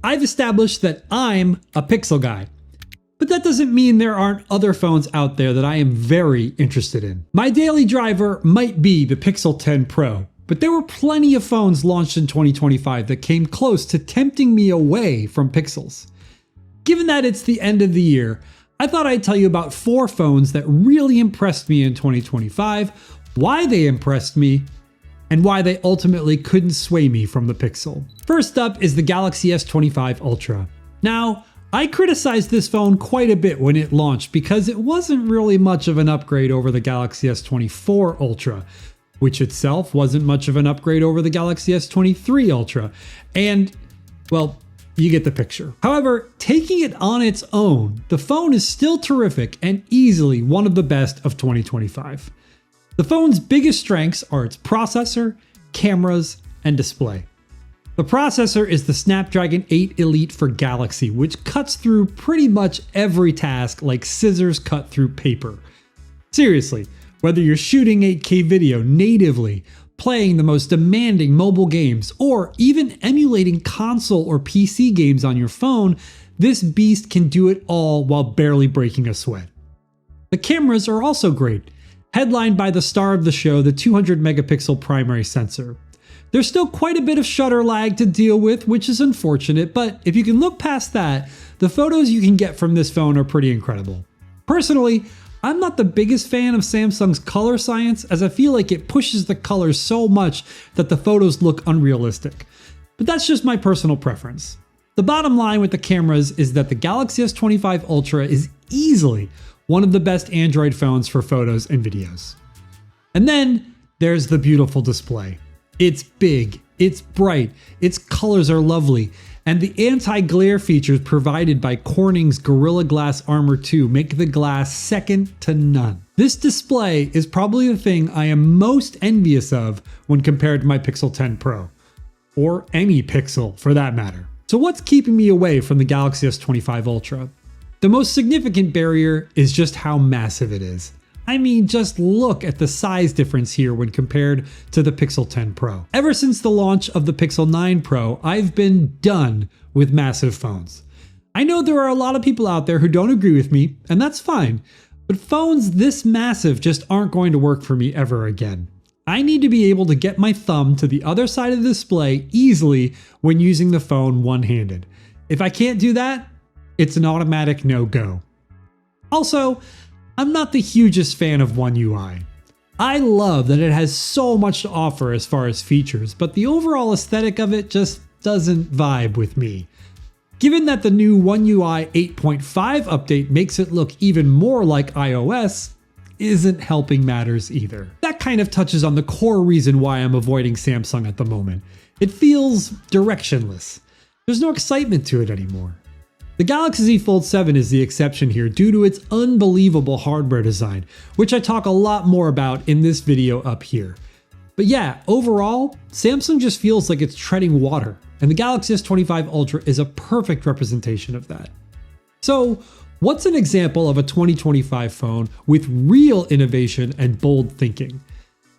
I've established that I'm a Pixel guy. But that doesn't mean there aren't other phones out there that I am very interested in. My daily driver might be the Pixel 10 Pro, but there were plenty of phones launched in 2025 that came close to tempting me away from Pixels. Given that it's the end of the year, I thought I'd tell you about 4 phones that really impressed me in 2025, why they impressed me, and why they ultimately couldn't sway me from the Pixel. First up is the Galaxy S25 Ultra. Now, I criticized this phone quite a bit when it launched because it wasn't really much of an upgrade over the Galaxy S24 Ultra, which itself wasn't much of an upgrade over the Galaxy S23 Ultra, and, well, you get the picture. However, taking it on its own, the phone is still terrific and easily one of the best of 2025. The phone's biggest strengths are its processor, cameras, and display. The processor is the Snapdragon 8 Elite for Galaxy, which cuts through pretty much every task like scissors cut through paper. Seriously, whether you're shooting 8K video natively, playing the most demanding mobile games, or even emulating console or PC games on your phone, this beast can do it all while barely breaking a sweat. The cameras are also great, headlined by the star of the show, the 200 megapixel primary sensor. There's still quite a bit of shutter lag to deal with, which is unfortunate, but if you can look past that, the photos you can get from this phone are pretty incredible. Personally, I'm not the biggest fan of Samsung's color science, as I feel like it pushes the colors so much that the photos look unrealistic. But that's just my personal preference. The bottom line with the cameras is that the Galaxy S25 Ultra is easily one of the best Android phones for photos and videos. And then there's the beautiful display. It's big, it's bright, its colors are lovely, and the anti-glare features provided by Corning's Gorilla Glass Armor 2 make the glass second to none. This display is probably the thing I am most envious of when compared to my Pixel 10 Pro, or any Pixel for that matter. So what's keeping me away from the Galaxy S25 Ultra? The most significant barrier is just how massive it is. I mean, just look at the size difference here when compared to the Pixel 10 Pro. Ever since the launch of the Pixel 9 Pro, I've been done with massive phones. I know there are a lot of people out there who don't agree with me, and that's fine, but phones this massive just aren't going to work for me ever again. I need to be able to get my thumb to the other side of the display easily when using the phone one-handed. If I can't do that, it's an automatic no-go. Also, I'm not the hugest fan of One UI. I love that it has so much to offer as far as features, but the overall aesthetic of it just doesn't vibe with me. Given that the new One UI 8.5 update makes it look even more like iOS, isn't helping matters either. That kind of touches on the core reason why I'm avoiding Samsung at the moment. It feels directionless. There's no excitement to it anymore. The Galaxy Z Fold 7 is the exception here due to its unbelievable hardware design, which I talk a lot more about in this video up here. But yeah, overall, Samsung just feels like it's treading water, and the Galaxy S25 Ultra is a perfect representation of that. So, what's an example of a 2025 phone with real innovation and bold thinking?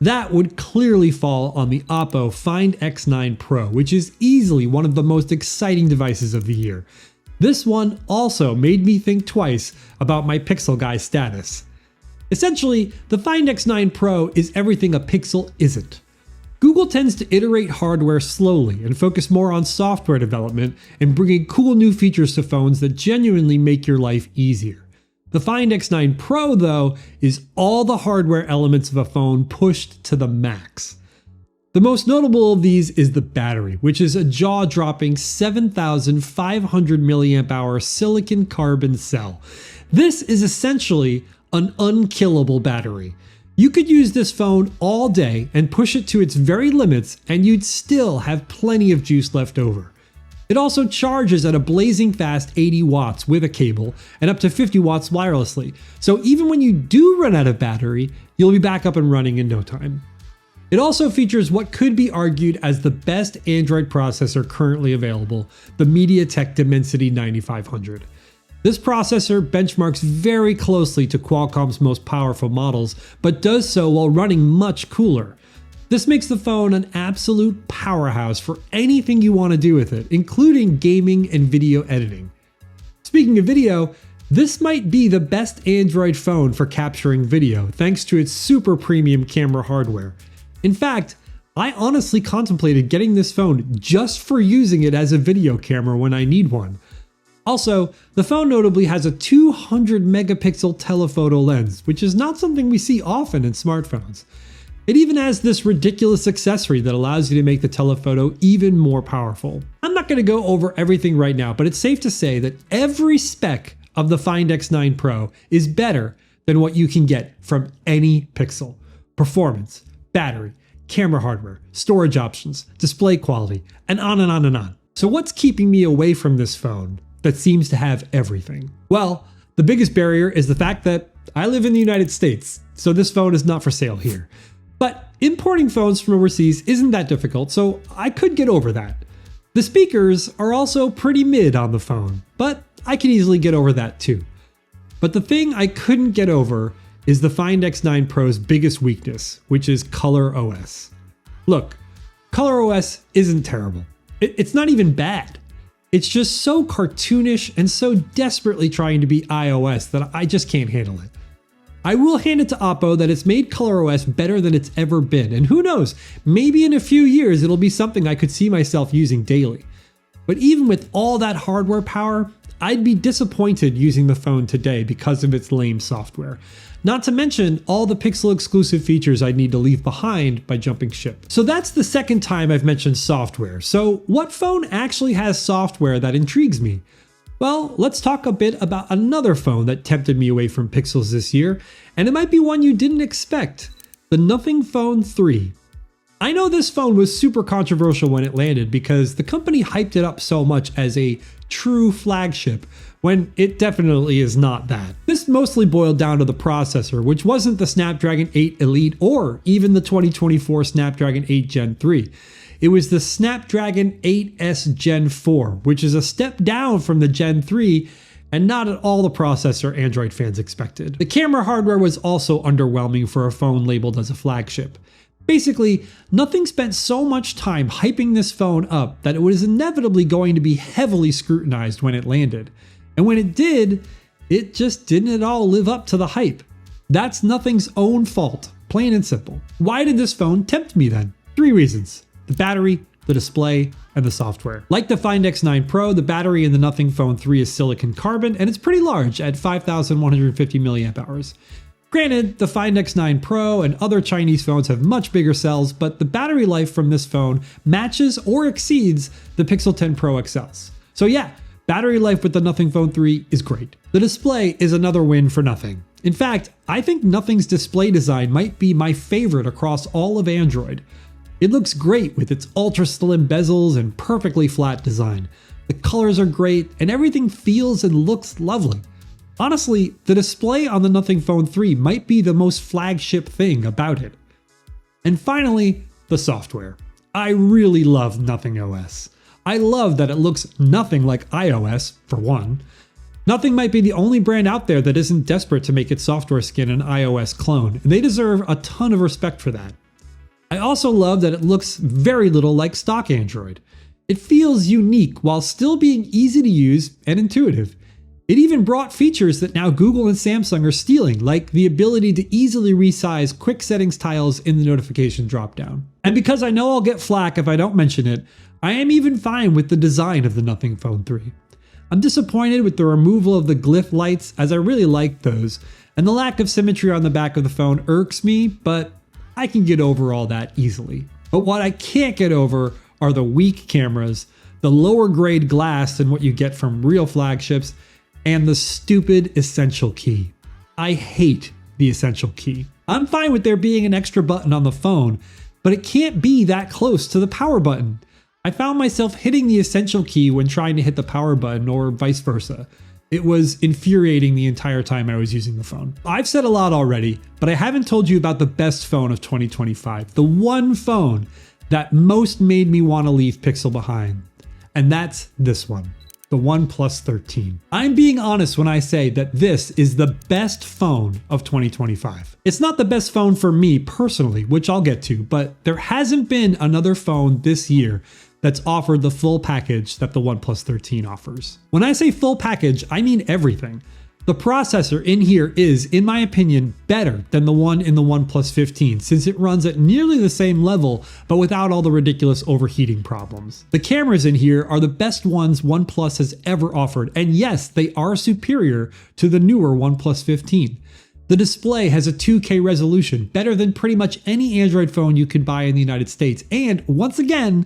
That would clearly fall on the OPPO Find X9 Pro, which is easily one of the most exciting devices of the year. This one also made me think twice about my Pixel guy status. Essentially, the Find X9 Pro is everything a Pixel isn't. Google tends to iterate hardware slowly and focus more on software development and bringing cool new features to phones that genuinely make your life easier. The Find X9 Pro, though, is all the hardware elements of a phone pushed to the max. The most notable of these is the battery, which is a jaw-dropping 7,500 mAh silicon carbon cell. This is essentially an unkillable battery. You could use this phone all day and push it to its very limits and you'd still have plenty of juice left over. It also charges at a blazing fast 80 watts with a cable and up to 50 watts wirelessly, so even when you do run out of battery, you'll be back up and running in no time. It also features what could be argued as the best Android processor currently available, the MediaTek Dimensity 9500. This processor benchmarks very closely to Qualcomm's most powerful models, but does so while running much cooler. This makes the phone an absolute powerhouse for anything you want to do with it, including gaming and video editing. Speaking of video, this might be the best Android phone for capturing video, thanks to its super premium camera hardware. In fact, I honestly contemplated getting this phone just for using it as a video camera when I need one. Also, the phone notably has a 200 megapixel telephoto lens, which is not something we see often in smartphones. It even has this ridiculous accessory that allows you to make the telephoto even more powerful. I'm not going to go over everything right now, but it's safe to say that every spec of the Find X9 Pro is better than what you can get from any Pixel. Performance, battery, camera hardware, storage options, display quality, and on and on and on. So what's keeping me away from this phone that seems to have everything? Well, the biggest barrier is the fact that I live in the United States, so this phone is not for sale here. But importing phones from overseas isn't that difficult, so I could get over that. The speakers are also pretty mid on the phone, but I can easily get over that too. But the thing I couldn't get over is the Find X9 Pro's biggest weakness, which is ColorOS. Look, ColorOS isn't terrible. It's not even bad. It's just so cartoonish and so desperately trying to be iOS that I just can't handle it. I will hand it to OPPO that it's made ColorOS better than it's ever been, and who knows, maybe in a few years it'll be something I could see myself using daily. But even with all that hardware power, I'd be disappointed using the phone today because of its lame software. Not to mention all the Pixel exclusive features I'd need to leave behind by jumping ship. So that's the second time I've mentioned software. So what phone actually has software that intrigues me? Well, let's talk a bit about another phone that tempted me away from Pixels this year, and it might be one you didn't expect, the Nothing Phone 3. I know this phone was super controversial when it landed because the company hyped it up so much as a true flagship, when it definitely is not that. This mostly boiled down to the processor, which wasn't the Snapdragon 8 Elite or even the 2024 Snapdragon 8 Gen 3. It was the Snapdragon 8S Gen 4, which is a step down from the Gen 3 and not at all the processor Android fans expected. The camera hardware was also underwhelming for a phone labeled as a flagship. Basically, Nothing spent so much time hyping this phone up that it was inevitably going to be heavily scrutinized when it landed. And when it did, it just didn't at all live up to the hype. That's Nothing's own fault, plain and simple. Why did this phone tempt me then? 3 reasons: the battery, the display, and the software. Like the Find X9 Pro, the battery in the Nothing Phone 3 is silicon carbon, and it's pretty large at 5,150 milliamp hours. Granted, the Find X9 Pro and other Chinese phones have much bigger cells, but the battery life from this phone matches or exceeds the Pixel 10 Pro XLs. So yeah, battery life with the Nothing Phone 3 is great. The display is another win for Nothing. In fact, I think Nothing's display design might be my favorite across all of Android. It looks great with its ultra slim bezels and perfectly flat design. The colors are great and everything feels and looks lovely. Honestly, the display on the Nothing Phone 3 might be the most flagship thing about it. And finally, the software. I really love Nothing OS. I love that it looks nothing like iOS, for one. Nothing might be the only brand out there that isn't desperate to make its software skin an iOS clone, and they deserve a ton of respect for that. I also love that it looks very little like stock Android. It feels unique while still being easy to use and intuitive. It even brought features that now Google and Samsung are stealing, like the ability to easily resize quick settings tiles in the notification dropdown. And because I know I'll get flack if I don't mention it, I am even fine with the design of the Nothing Phone 3. I'm disappointed with the removal of the glyph lights, as I really like those, and the lack of symmetry on the back of the phone irks me, but I can get over all that easily. But what I can't get over are the weak cameras, the lower grade glass than what you get from real flagships, and the stupid Essential Key. I hate the Essential Key. I'm fine with there being an extra button on the phone, but it can't be that close to the power button. I found myself hitting the Essential Key when trying to hit the power button or vice versa. It was infuriating the entire time I was using the phone. I've said a lot already, but I haven't told you about the best phone of 2025. The one phone that most made me want to leave Pixel behind. And that's this one. the OnePlus 13. I'm being honest when I say that this is the best phone of 2025. It's not the best phone for me personally, which I'll get to, but there hasn't been another phone this year that's offered the full package that the OnePlus 13 offers. When I say full package, I mean everything. The processor in here is, in my opinion, better than the one in the OnePlus 15 since it runs at nearly the same level but without all the ridiculous overheating problems. The cameras in here are the best ones OnePlus has ever offered, and yes, they are superior to the newer OnePlus 15. The display has a 2K resolution, better than pretty much any Android phone you could buy in the United States, and once again,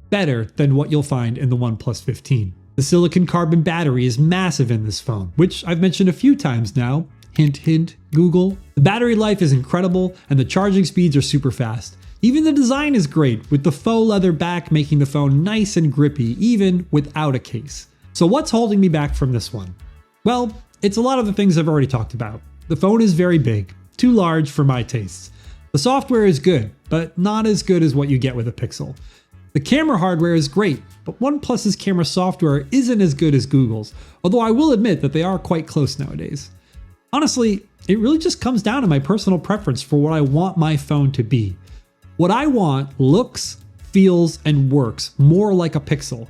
better than what you'll find in the OnePlus 15. The silicon carbon battery is massive in this phone, which I've mentioned a few times now. Hint, hint, Google. The battery life is incredible and the charging speeds are super fast. Even the design is great, with the faux leather back making the phone nice and grippy, even without a case. So what's holding me back from this one? Well, it's a lot of the things I've already talked about. The phone is very big, too large for my tastes. The software is good, but not as good as what you get with a Pixel. The camera hardware is great, but OnePlus's camera software isn't as good as Google's, although I will admit that they are quite close nowadays. Honestly, it really just comes down to my personal preference for what I want my phone to be. What I want looks, feels, and works more like a Pixel.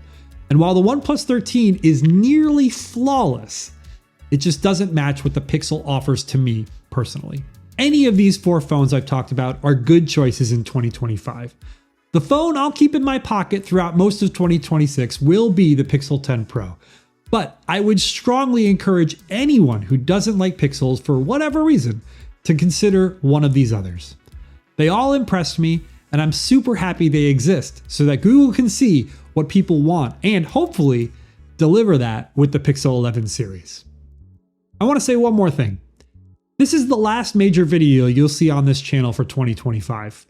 And while the OnePlus 13 is nearly flawless, it just doesn't match what the Pixel offers to me personally. Any of these four phones I've talked about are good choices in 2025. The phone I'll keep in my pocket throughout most of 2026 will be the Pixel 10 Pro, but I would strongly encourage anyone who doesn't like Pixels for whatever reason to consider one of these others. They all impressed me, and I'm super happy they exist so that Google can see what people want and hopefully deliver that with the Pixel 11 series. I want to say one more thing. This is the last major video you'll see on this channel for 2025.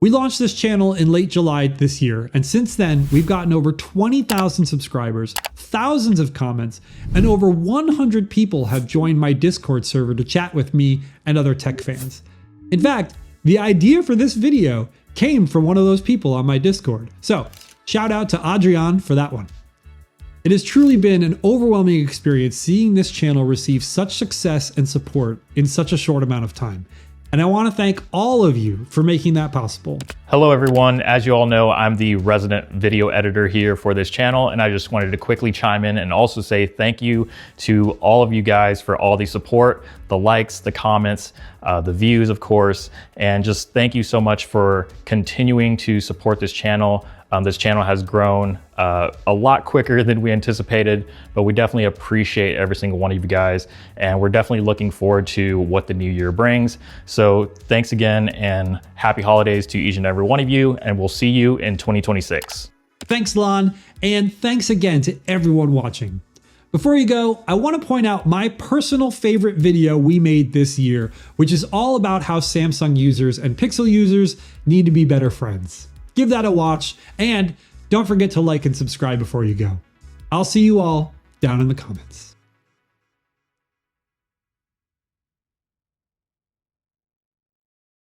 We launched this channel in late July this year, and since then, we've gotten over 20,000 subscribers, thousands of comments, and over 100 people have joined my Discord server to chat with me and other tech fans. In fact, the idea for this video came from one of those people on my Discord. So, shout out to Adrian for that one. It has truly been an overwhelming experience seeing this channel receive such success and support in such a short amount of time. And I want to thank all of you for making that possible. Hello everyone. As you all know, I'm the resident video editor here for this channel, and I just wanted to quickly chime in and also say thank you to all of you guys for all the support, the likes, the comments, the views, of course, and just thank you so much for continuing to support this channel. This channel has grown a lot quicker than we anticipated, but we definitely appreciate every single one of you guys, and we're definitely looking forward to what the new year brings. So thanks again, and happy holidays to each and every one of you, and we'll see you in 2026. Thanks, Lon, and thanks again to everyone watching. Before you go, I want to point out my personal favorite video we made this year, which is all about how Samsung users and Pixel users need to be better friends. Give that a watch, and don't forget to like and subscribe before you go. I'll see you all down in the comments.